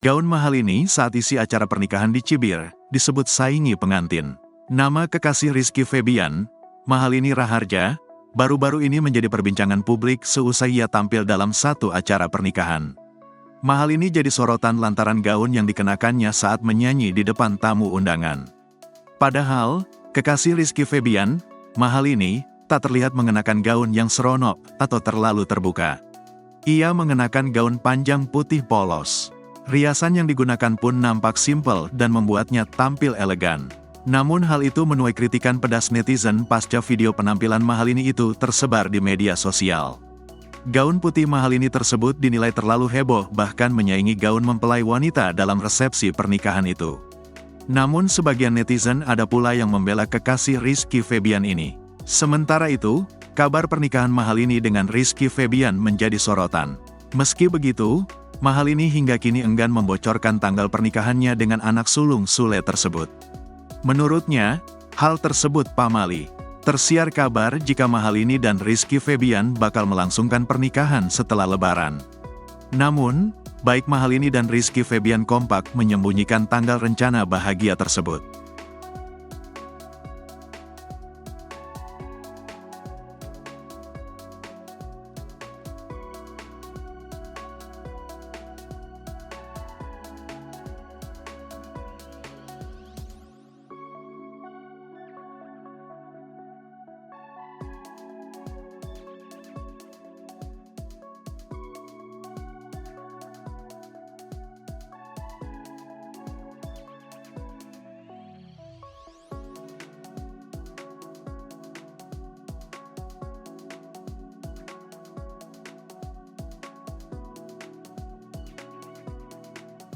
Gaun mahal ini saat isi acara pernikahan di Cibir, disebut saingi pengantin. Nama kekasih Rizky Febian, Mahalini Raharja, baru-baru ini menjadi perbincangan publik seusai ia tampil dalam satu acara pernikahan. Mahalini jadi sorotan lantaran gaun yang dikenakannya saat menyanyi di depan tamu undangan. Padahal, kekasih Rizky Febian, Mahalini, tak terlihat mengenakan gaun yang seronok atau terlalu terbuka. Ia mengenakan gaun panjang putih polos. Riasan yang digunakan pun nampak simpel dan membuatnya tampil elegan. Namun hal itu menuai kritikan pedas netizen pasca video penampilan Mahalini itu tersebar di media sosial. Gaun putih Mahalini tersebut dinilai terlalu heboh bahkan menyaingi gaun mempelai wanita dalam resepsi pernikahan itu. Namun sebagian netizen ada pula yang membela kekasih Rizky Febian ini. Sementara itu, kabar pernikahan Mahalini dengan Rizky Febian menjadi sorotan. Meski begitu, Mahalini hingga kini enggan membocorkan tanggal pernikahannya dengan anak sulung Sule tersebut. Menurutnya, hal tersebut pamali. Tersiar kabar jika Mahalini dan Rizky Febian bakal melangsungkan pernikahan setelah Lebaran. Namun, baik Mahalini dan Rizky Febian kompak menyembunyikan tanggal rencana bahagia tersebut.